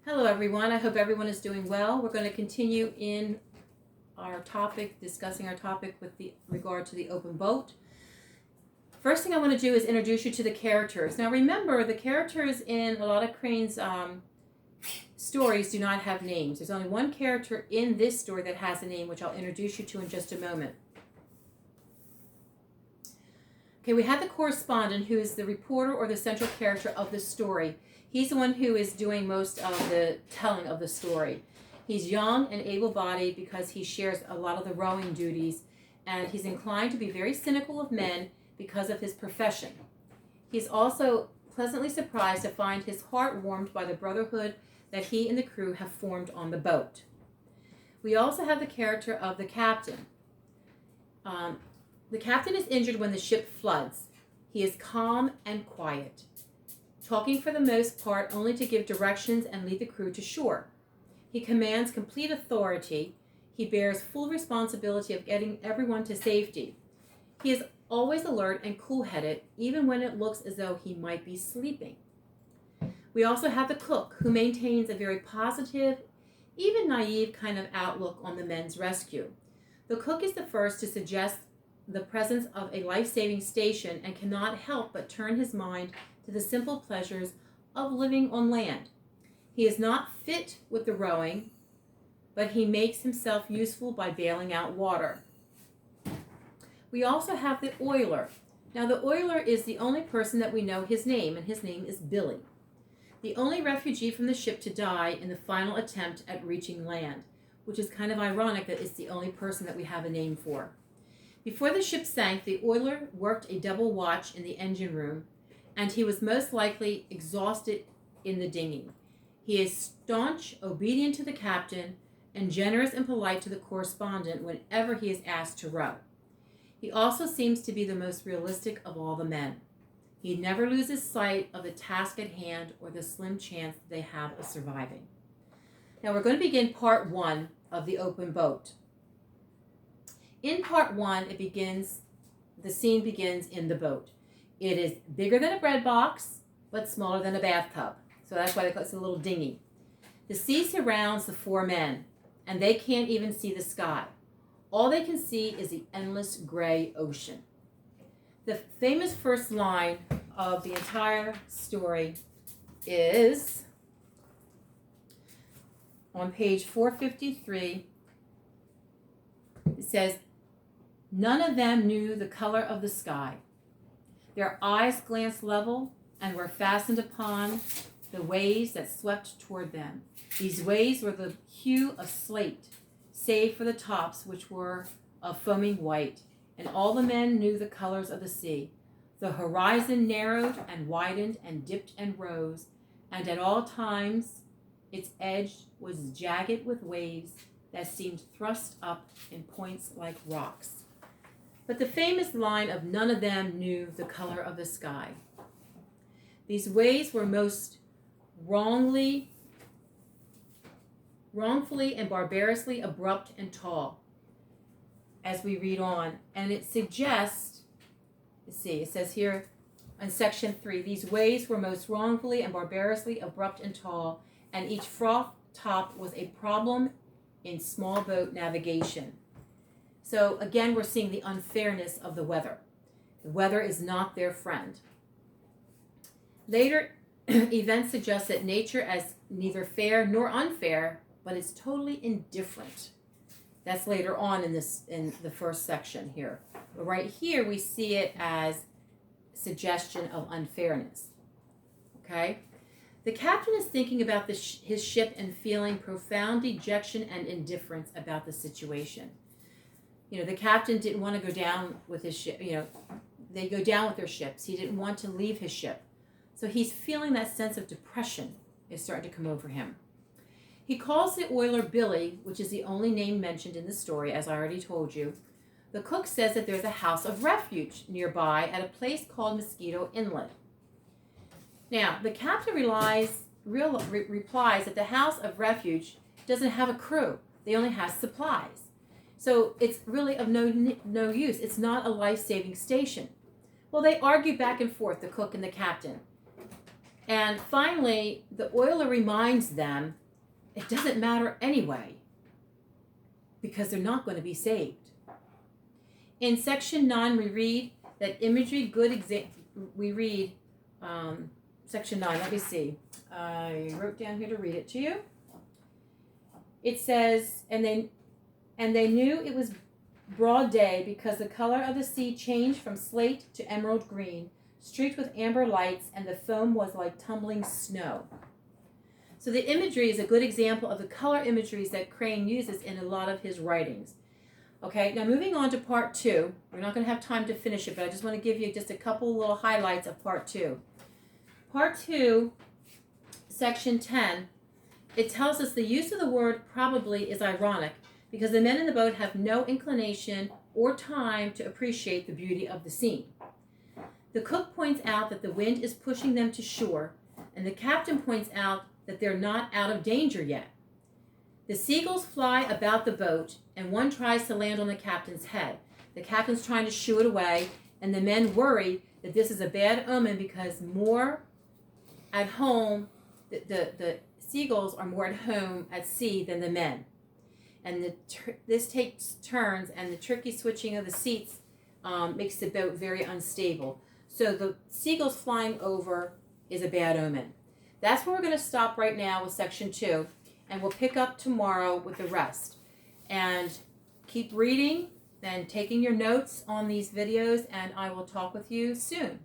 Hello everyone, I hope everyone is doing well. We're going to continue in our topic, discussing our topic with regard to the open boat. First thing I want to do is introduce you to the characters. Now remember, the characters in a lot of Crane's stories do not have names. There's only one character in this story that has a name, which I'll introduce you to in just a moment. Okay, we have the correspondent, who is the reporter or the central character of the story. He's the one who is doing most of the telling of the story. He's young and able-bodied because he shares a lot of the rowing duties, and he's inclined to be very cynical of men because of his profession. He's also pleasantly surprised to find his heart warmed by the brotherhood that he and the crew have formed on the boat. We also have the character of the captain. The captain is injured when the ship floods. He is calm and quiet, talking for the most part only to give directions and lead the crew to shore. He commands complete authority. He bears full responsibility of getting everyone to safety. He is always alert and cool-headed, even when it looks as though he might be sleeping. We also have the cook, who maintains a very positive, even naive kind of outlook on the men's rescue. The cook is the first to suggest the presence of a life-saving station and cannot help but turn his mind to the simple pleasures of living on land. He is not fit with the rowing, but he makes himself useful by bailing out water. We also have the oiler. Now, the oiler is the only person that we know his name, and his name is Billy, the only refugee from the ship to die in the final attempt at reaching land, which is kind of ironic that it's the only person that we have a name for. Before the ship sank, the oiler worked a double watch in the engine room, and he was most likely exhausted in the dinghy. He is staunch, obedient to the captain, and generous and polite to the correspondent whenever he is asked to row. He also seems to be the most realistic of all the men. He never loses sight of the task at hand or the slim chance they have of surviving. Now we're going to begin part one of the open boat. In part one, the scene begins in the boat. It is bigger than a bread box, but smaller than a bathtub. So that's why they call it a little dinghy. The sea surrounds the four men, and they can't even see the sky. All they can see is the endless gray ocean. The famous first line of the entire story is on page 453. It says, "None of them knew the color of the sky. Their eyes glanced level and were fastened upon the waves that swept toward them. These waves were the hue of slate, save for the tops, which were of foaming white, and all the men knew the colors of the sea. The horizon narrowed and widened and dipped and rose, and at all times its edge was jagged with waves that seemed thrust up in points like rocks." But the famous line of "none of them knew the color of the sky." These waves were most wrongfully and barbarously abrupt and tall, as we read on. And it suggests, it says here in section 3, these waves were most wrongfully and barbarously abrupt and tall, and each froth top was a problem in small boat navigation. So again, we're seeing the unfairness of the weather. The weather is not their friend. Later events suggest that nature as neither fair nor unfair, but is totally indifferent. That's later on in the first section here. But right here we see it as suggestion of unfairness. Okay? The captain is thinking about his ship and feeling profound dejection and indifference about the situation. The captain didn't want to go down with his ship. They go down with their ships. He didn't want to leave his ship. So he's feeling that sense of depression is starting to come over him. He calls the oiler Billy, which is the only name mentioned in the story, as I already told you. The cook says that there's a house of refuge nearby at a place called Mosquito Inlet. Now, the captain replies that the house of refuge doesn't have a crew. They only have supplies. So it's really of no use. It's not a life-saving station. Well, they argue back and forth, the cook and the captain. And finally, the oiler reminds them it doesn't matter anyway because they're not going to be saved. In section 9, we read that imagery good we read section 9. Let me see. I wrote down here to read it to you. It says, and they knew it was broad day because the color of the sea changed from slate to emerald green, streaked with amber lights, and the foam was like tumbling snow. So the imagery is a good example of the color imageries that Crane uses in a lot of his writings. Okay, now moving on to part 2. We're not going to have time to finish it, but I just want to give you just a couple little highlights of part 2. Part 2, section 10, it tells us the use of the word probably is ironic because the men in the boat have no inclination or time to appreciate the beauty of the scene. The cook points out that the wind is pushing them to shore, and the captain points out that they're not out of danger yet. The seagulls fly about the boat, and one tries to land on the captain's head. The captain's trying to shoo it away, and the men worry that this is a bad omen because more at home, the seagulls are more at home at sea than the men. And this takes turns, and the tricky switching of the seats makes the boat very unstable. So the seagulls flying over is a bad omen. That's where we're going to stop right now with section 2, and we'll pick up tomorrow with the rest. And keep reading and taking your notes on these videos, and I will talk with you soon.